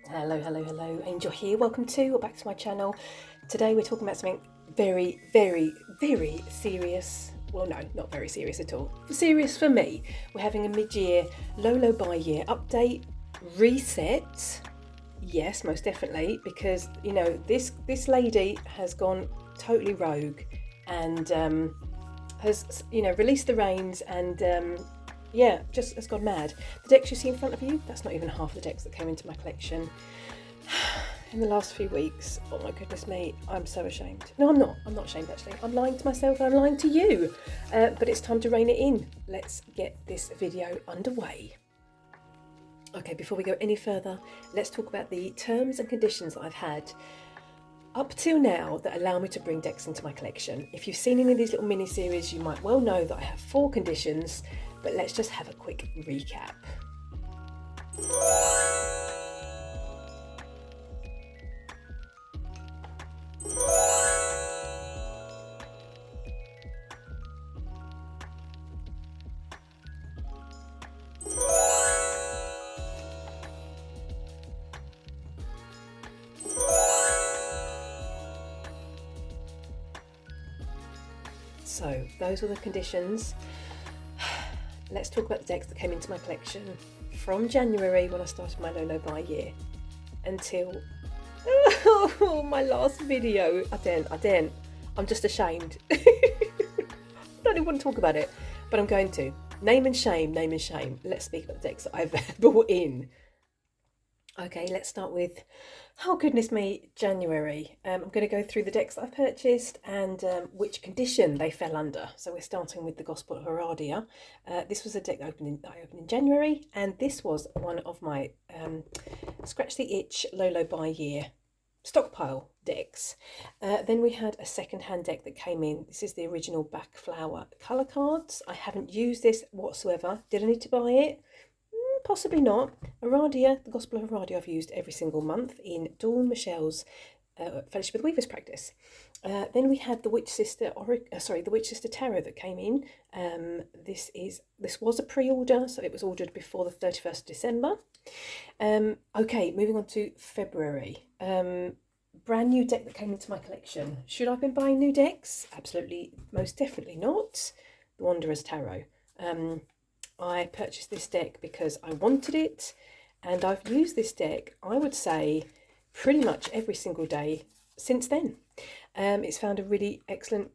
Hello, hello, hello. Angel here. Welcome to or back to my channel. Today we're talking about something very, very, very serious. Well, no, not very serious at all. Serious for me. We're having a mid-year, low buy year update, reset. Yes, most definitely, because you know this lady has gone totally rogue and has released the reins and yeah, just has gone mad. The decks you see in front of you, that's not even half the decks that came into my collection in the last few weeks. Oh my goodness me, I'm so ashamed. No, I'm not. I'm not ashamed actually. I'm lying to myself and I'm lying to you. But it's time to rein it in. Let's get this video underway. Okay, before we go any further, let's talk about the terms and conditions that I've had up till now that allow me to bring decks into my collection. If you've seen any of these little mini-series, you might well know that I have 4 conditions, but let's just have a quick recap. So those were the conditions. Let's talk about the decks that came into my collection from January when I started my low buy year until my last video. I didn't. I'm just ashamed. I don't even want to talk about it, but I'm going to. Name and shame, name and shame. Let's speak about the decks that I've brought in. Okay, let's start with, oh goodness me, January. I'm going to go through the decks that I've purchased and which condition they fell under. So we're starting with the Gospel of Aradia. This was a deck that I opened in January, and this was one of my Scratch the Itch low buy year stockpile decks. Then we had a second-hand deck that came in. This is the original back flower colour cards. I haven't used this whatsoever. Did I need to buy it? Possibly not. Aradia, the Gospel of Aradia, I've used every single month in Dawn Michelle's Fellowship of the Weavers practice. Then we had the Witch Sister, the Witch Sister Tarot that came in. This was a pre-order, so it was ordered before the 31st of December. Okay, moving on to February. Brand new deck that came into my collection. Should I have been buying new decks? Absolutely, most definitely not. The Wanderer's Tarot. I purchased this deck because I wanted it, and I've used this deck, I would say, pretty much every single day since then. It's found a really excellent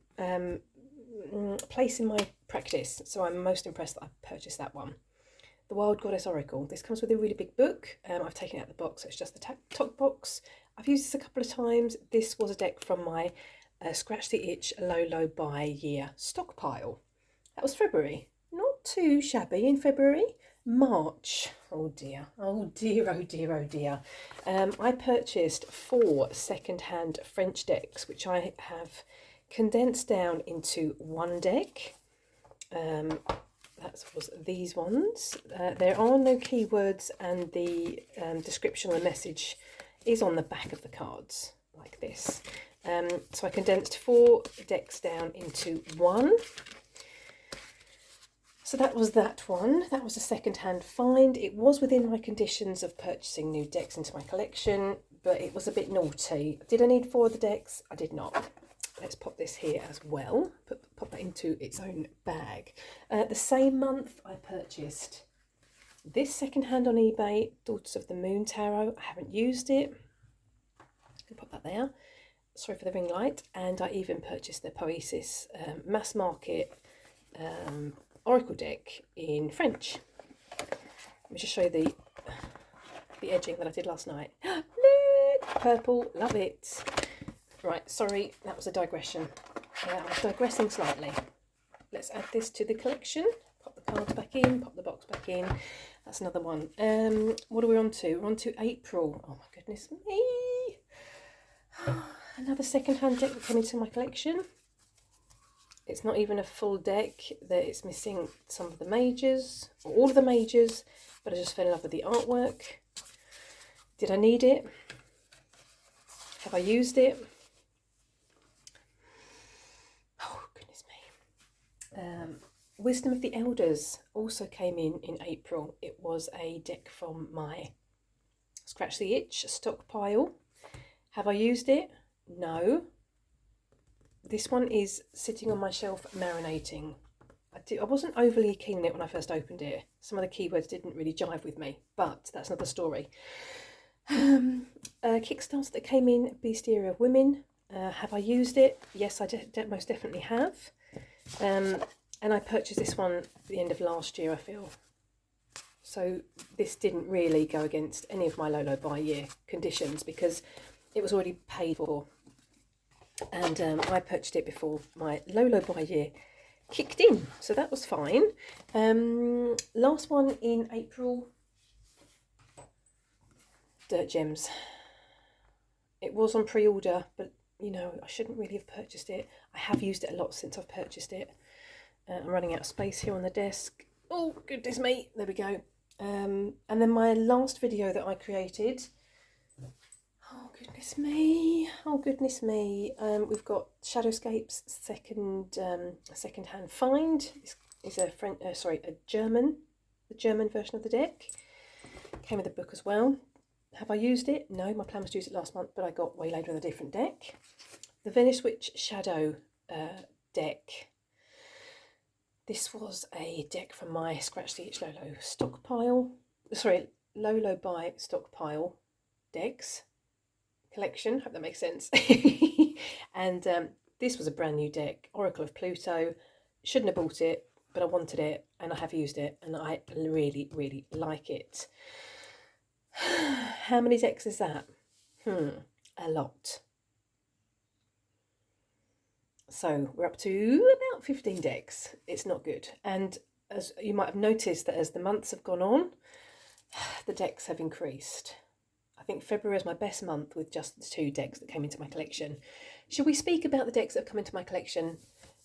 place in my practice, so I'm most impressed that I purchased that one. The Wild Goddess Oracle. This comes with a really big book. I've taken it out of the box, so it's just the top box. I've used this a couple of times. This was a deck from my Scratch the Itch low buy year stockpile. That was February. Not too shabby in February. March. Oh dear. Oh dear, oh dear, oh dear. I purchased 4 second-hand French decks, which I have condensed down into one deck. That was these ones. There are no keywords, and the description or the message is on the back of the cards, like this. So I condensed 4 decks down into one. So that was that one. That was a second-hand find. It was within my conditions of purchasing new decks into my collection, but it was a bit naughty. Did I need 4 of the decks? I did not. Let's pop this here as well. Pop that into its own bag. The same month I purchased this second-hand on eBay, Daughters of the Moon Tarot. I haven't used it. I'll pop that there. Sorry for the ring light. And I even purchased the Poesis mass market Oracle deck in French. Let me just show you the edging that I did last night. Look, purple, love it. Right, sorry, that was a digression. I was digressing slightly. Let's add this to the collection. Pop the cards back in, pop the box back in. That's another one. What are we on to? We're on to April. Oh my goodness me. Another second-hand deck that came into my collection. It's not even a full deck, that it's missing some of the majors, or all of the majors, but I just fell in love with the artwork. Did I need it? Have I used it? Oh, goodness me. Wisdom of the Elders also came in April. It was a deck from my Scratch the Itch stockpile. Have I used it? No. This one is sitting on my shelf marinating. I wasn't overly keen on it when I first opened it. Some of the keywords didn't really jive with me, but that's another story. Kickstarter that came in, Bestiary of Women. Have I used it? Yes, I most definitely have. And I purchased this one at the end of last year, I feel. So this didn't really go against any of my Lolo buy year conditions because it was already paid for. And I purchased it before my Lolo buy year kicked in, so that was fine. Last one in April, Dirt Gems. It was on pre-order, but you know, I shouldn't really have purchased it. I have used it a lot since I've purchased it. I'm running out of space here on the desk. Oh goodness me, there we go. And then my last video that I created, oh goodness me, we've got Shadowscape's second-hand find. This is a German version of the deck. Came with a book as well. Have I used it? No, my plan was to use it last month, but I got waylaid with a different deck. The Venice Witch Shadow deck. This was a deck from my Scratch the Itch Lolo stockpile. Sorry, Lolo buy stockpile decks collection. Hope that makes sense. And this was a brand new deck, Oracle of Pluto. Shouldn't have bought it, but I wanted it, and I have used it, and I really, really like it. How many decks is that? A lot. So we're up to about 15 decks. It's not good. And as you might have noticed that as the months have gone on, the decks have increased. I think February is my best month with just the 2 decks that came into my collection. Should we speak about the decks that have come into my collection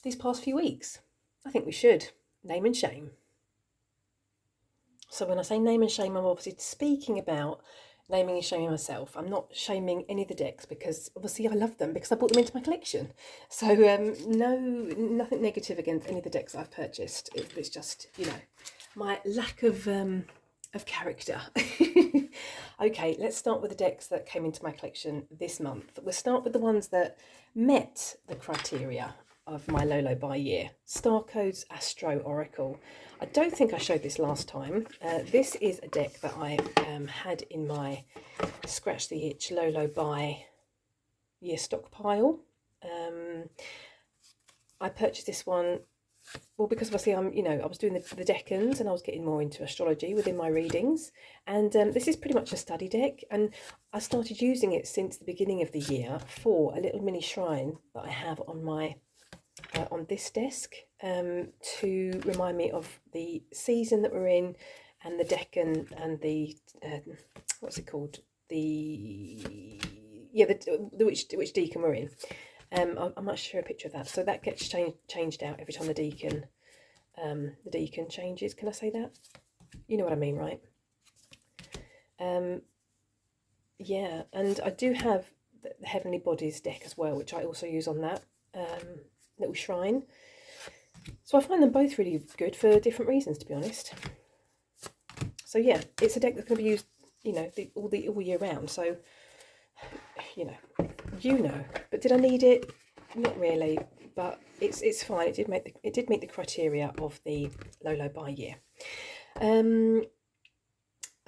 these past few weeks? I think we should. Name and shame. So when I say name and shame, I'm obviously speaking about naming and shaming myself. I'm not shaming any of the decks because obviously I love them because I brought them into my collection. So nothing negative against any of the decks I've purchased. It's just, you know, my lack of character. Okay, let's start with the decks that came into my collection this month. We'll start with the ones that met the criteria of my Lolo buy year. Starcode's Astro Oracle. I don't think I showed this last time. This is a deck that I had in my Scratch the Itch Lolo buy year stockpile. I purchased this one, well, because obviously I was doing the decans and I was getting more into astrology within my readings. And this is pretty much a study deck. And I started using it since the beginning of the year for a little mini shrine that I have on my on this desk to remind me of the season that we're in and the decan and the what's it called, the which decan we're in. I might share a picture of that. So that gets changed out every time the decan changes. Can I say that? You know what I mean, right? Yeah, and I do have the Heavenly Bodies deck as well, which I also use on that little shrine. So I find them both really good for different reasons, to be honest. So yeah, it's a deck that's going to be used, you know, all year round. So you know. But did I need it? Not really. But it's fine. It did meet the criteria of the Lolo buy year.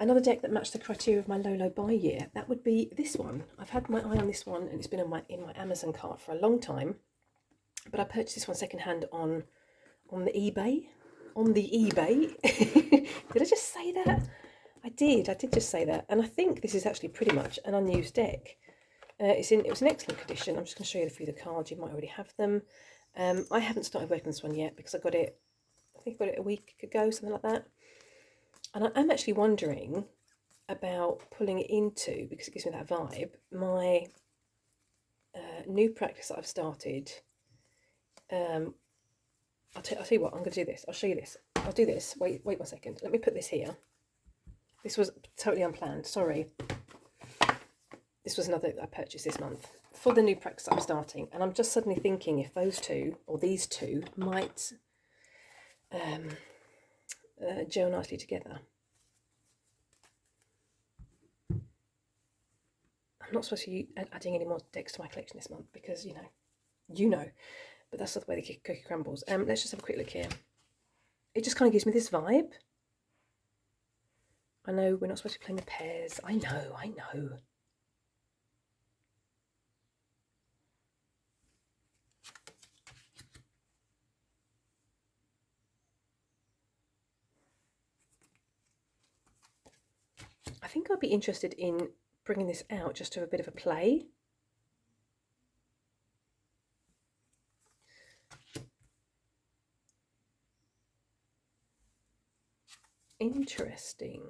Another deck that matched the criteria of my Lolo buy year, that would be this one. I've had my eye on this one, and it's been in my Amazon cart for a long time. But I purchased this one secondhand on the eBay. On the eBay. Did I just say that? I did just say that. And I think this is actually pretty much an unused deck. It was in excellent condition. I'm just going to show you a few of the cards. You might already have them. I haven't started working on this one yet because I think I got it a week ago, something like that. And I'm actually wondering about pulling it into, because it gives me that vibe, my new practice that I've started. I'll tell you what, I'm going to do this. I'll show you this. I'll do this. Wait 1 second. Let me put this here. This was totally unplanned. Sorry. This was another that I purchased this month for the new practice I'm starting. And I'm just suddenly thinking if those two, or these two, might gel nicely together. I'm not supposed to be adding any more decks to my collection this month because, you know, but that's not the way the cookie crumbles. Let's just have a quick look here. It just kind of gives me this vibe. I know we're not supposed to be playing with pairs. I know. I think I'd be interested in bringing this out just to have a bit of a play. Interesting.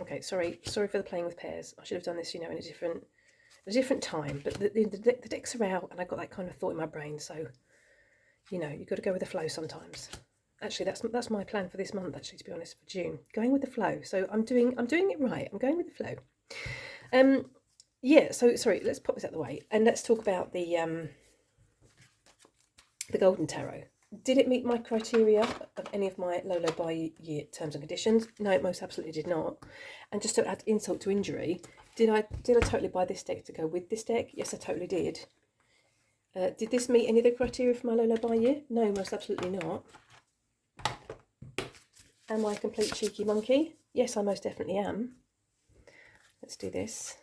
Okay, sorry for the playing with pairs. I should have done this, in a different time. But the decks are out, and I got that kind of thought in my brain. So, you've got to go with the flow sometimes. Actually, that's my plan for this month. Actually, to be honest, for June, going with the flow. So I'm doing it right. I'm going with the flow. Yeah. So sorry. Let's pop this out of the way, and let's talk about the Golden Tarot. Did it meet my criteria of any of my low buy year terms and conditions? No, it most absolutely did not. And just to add insult to injury, did I totally buy this deck to go with this deck? Yes, I totally did. Did this meet any of the criteria for my low buy year? No, most absolutely not. Am I a complete cheeky monkey? Yes, I most definitely am. Let's do this.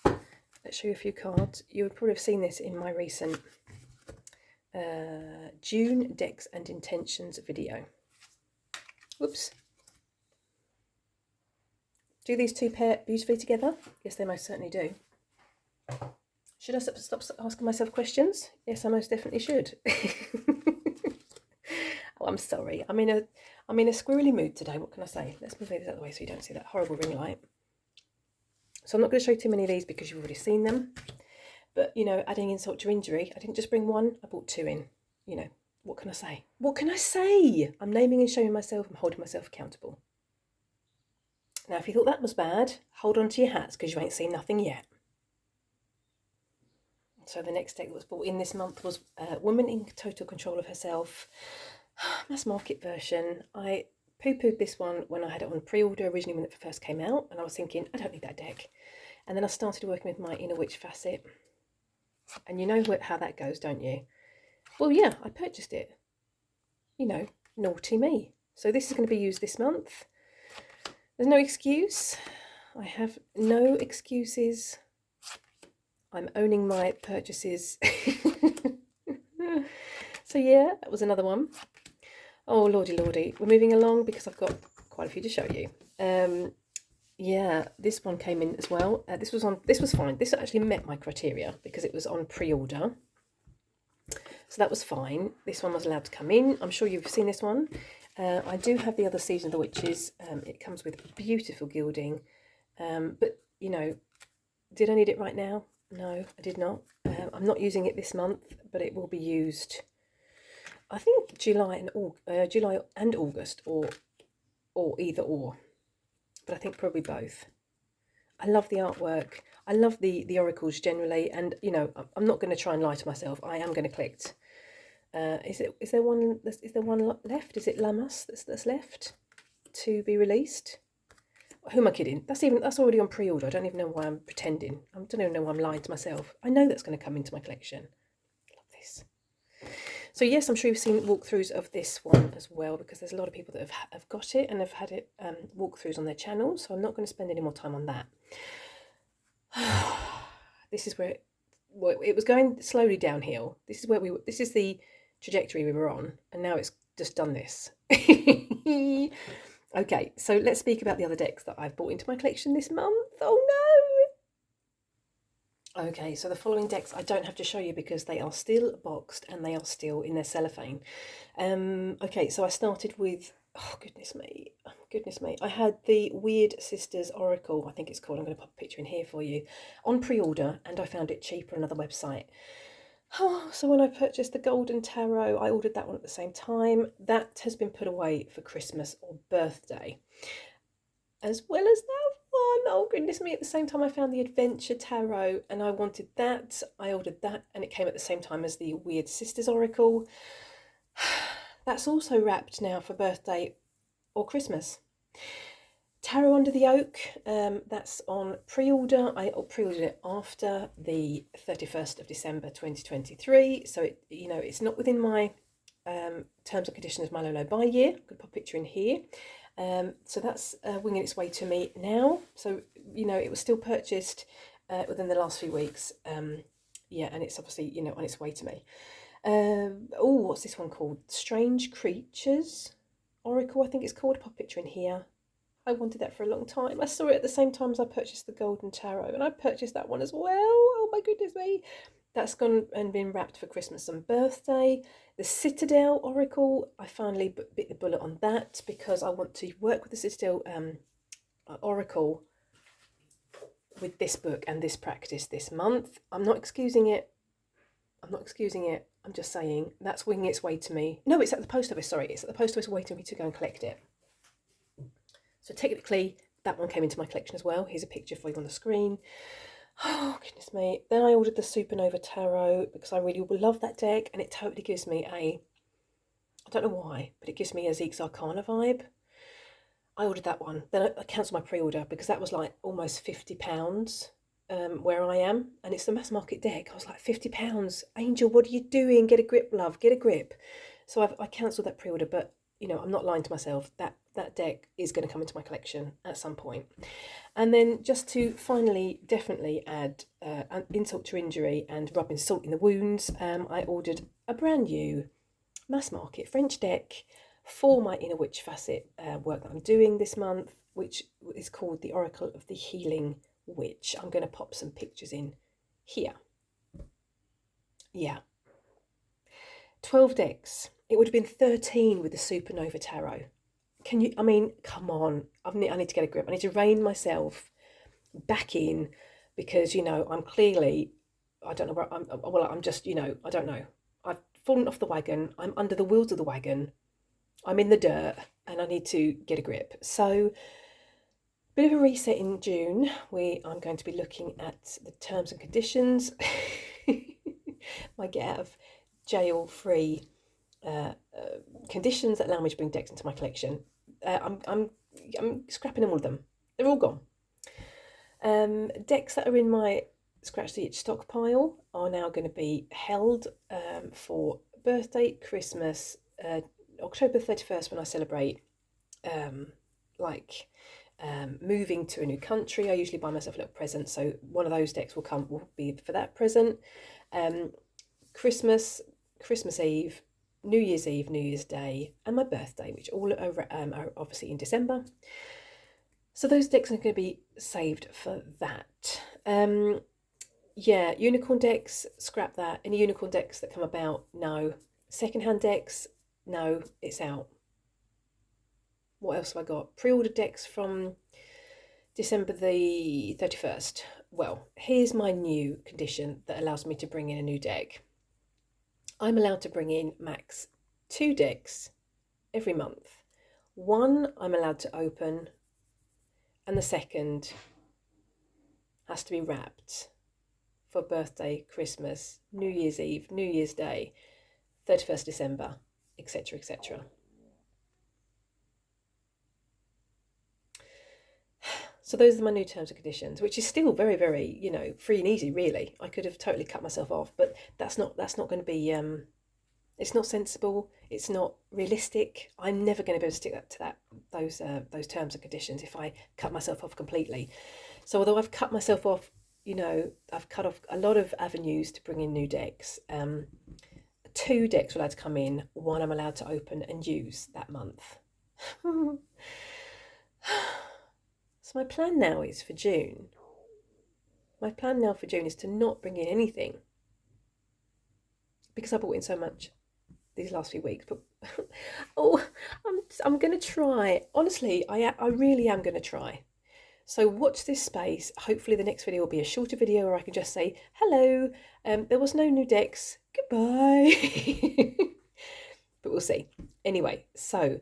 Let's show you a few cards. You would probably have seen this in my recent June decks and intentions video. Whoops. Do these two pair beautifully together? Yes, they most certainly do. Should I stop asking myself questions? Yes, I most definitely should. Oh, I'm sorry. I'm in a squirrely mood today. What can I say? Let's move these out of the way so you don't see that horrible ring light. So I'm not going to show you too many of these because you've already seen them. But, adding insult to injury, I didn't just bring one, I brought two in. What can I say? What can I say? I'm naming and showing myself. I'm holding myself accountable. Now, if you thought that was bad, hold on to your hats because you ain't seen nothing yet. So the next deck that was bought in this month was Woman in Total Control of Herself. Mass market version. I poo-pooed this one when I had it on pre-order originally when it first came out, and I was thinking, I don't need that deck. And then I started working with my Inner Witch facet. And you know how that goes, don't you? Well, yeah, I purchased it. Naughty me. So this is going to be used this month. There's no excuse. I have no excuses. I'm owning my purchases. So yeah, that was another one. Oh, lordy. We're moving along because I've got quite a few to show you. Yeah, this one came in as well. This was fine. This actually met my criteria because it was on pre-order. So that was fine. This one was allowed to come in. I'm sure you've seen this one. I do have the other Season of the Witches. It comes with beautiful gilding. But, did I need it right now? No, I did not. I'm not using it this month, but it will be used, I think, July and August, or either or. But I think probably both. I love the artwork. I love the oracles generally, and I'm not going to try and lie to myself. I am going to collect. Is there one left? Is it Lamas that's left to be released? Who am I kidding? That's already on pre-order. I don't even know why I'm pretending. I don't even know why I'm lying to myself. I know that's going to come into my collection. Love this. So yes, I'm sure you've seen walkthroughs of this one as well, because there's a lot of people that have got it and have had it walkthroughs on their channel. So I'm not going to spend any more time on that. This is where it was going slowly downhill. This is the trajectory we were on, and now it's just done this. Okay, so let's speak about the other decks that I've bought into my collection this month. Oh no! Okay, so the following decks I don't have to show you because they are still boxed and they are still in their cellophane. Okay, so I started with, oh goodness me, I had the Weird Sisters Oracle, I think it's called. I'm going to pop a picture in here for you, on pre-order, and I found it cheaper on another website. Oh, so when I purchased the Golden Tarot, I ordered that one at the same time. That has been put away for Christmas or birthday, as well as that one. Oh goodness me, at the same time I found the Adventure Tarot and I wanted that. I ordered that and it came at the same time as the Weird Sisters Oracle. That's also wrapped now for birthday or Christmas. Tarot Under the Oak, that's on pre-order. I pre-ordered it after the 31st of December 2023, so it's not within my terms and conditions my low buy year. I'm going to put a picture in here. So that's winging its way to me now. So it was still purchased within the last few weeks. Yeah, and it's obviously on its way to me. What's this one called? Strange Creatures Oracle, I think it's called. Pop a picture in here. I wanted that for a long time. I saw it at the same time as I purchased the Golden Tarot, and I purchased that one as well. Oh my goodness me. That's gone and been wrapped for Christmas and birthday. The Citadel Oracle, I finally bit the bullet on that because I want to work with the Citadel Oracle with this book and this practice this month. I'm not excusing it. I'm just saying that's winging its way to me. No, it's at the post office. Sorry, it's at the post office waiting for me to go and collect it. So technically, that one came into my collection as well. Here's a picture for you on the screen. Oh, goodness me. Then I ordered the Supernova Tarot because I really love that deck, and it totally gives me I don't know why, but it gives me a Zeke's Arcana vibe. I ordered that one. Then I cancelled my pre-order because that was like almost £50 where I am, and it's the mass market deck. I was like, £50? Angel, what are you doing? Get a grip, love, get a grip. So I cancelled that pre-order, but I'm not lying to myself. That deck is going to come into my collection at some point. And then just to finally definitely add insult to injury and rubbing salt in the wounds, I ordered a brand new mass market French deck for my Inner Witch Facet work that I'm doing this month, which is called the Oracle of the Healing Witch. I'm going to pop some pictures in here. Yeah. 12 decks. It would have been 13 with the Supernova Tarot. Come on. I need to get a grip. I need to rein myself back in because, I'm clearly, I don't know where I'm just, I don't know. I've fallen off the wagon. I'm under the wheels of the wagon. I'm in the dirt and I need to get a grip. So, bit of a reset in June. I'm going to be looking at the terms and conditions. My get out of jail free conditions that allow me to bring decks into my collection. I'm scrapping all of them. They're all gone. Decks that are in my Scratch the Itch stockpile are now going to be held for birthday, Christmas, October 31st when I celebrate moving to a new country. I usually buy myself a little present, so one of those decks will be for that present. Christmas Eve, New Year's Eve, New Year's Day, and my birthday, which all are obviously in December. So those decks are going to be saved for that. Yeah, unicorn decks, scrap that. Any unicorn decks that come about, no. Secondhand decks, no, it's out. What else have I got? Pre-ordered decks from December the 31st. Well, here's my new condition that allows me to bring in a new deck. I'm allowed to bring in max 2 decks every month. One I'm allowed to open, and the second has to be wrapped for birthday, Christmas, New Year's Eve, New Year's Day, 31st December, etc., etc. So those are my new terms and conditions, which is still very, very, free and easy, really. I could have totally cut myself off, but that's not going to be, it's not sensible. It's not realistic. I'm never going to be able to stick to those terms and conditions if I cut myself off completely. So although I've cut myself off, I've cut off a lot of avenues to bring in new decks. 2 decks are allowed to come in. 1 I'm allowed to open and use that month. So my plan now is for June. My plan now for June is to not bring in anything because I bought in so much these last few weeks. But I'm going to try. Honestly, I really am going to try. So watch this space. Hopefully the next video will be a shorter video where I can just say, hello, there was no new decks. Goodbye. But we'll see. Anyway, so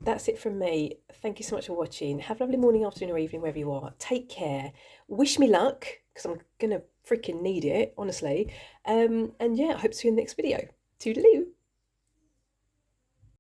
that's it from me. Thank you so much for watching. Have a lovely morning, afternoon or evening, wherever you are. Take care. Wish me luck, because I'm going to freaking need it, honestly. And yeah, I hope to see you in the next video. Toodaloo.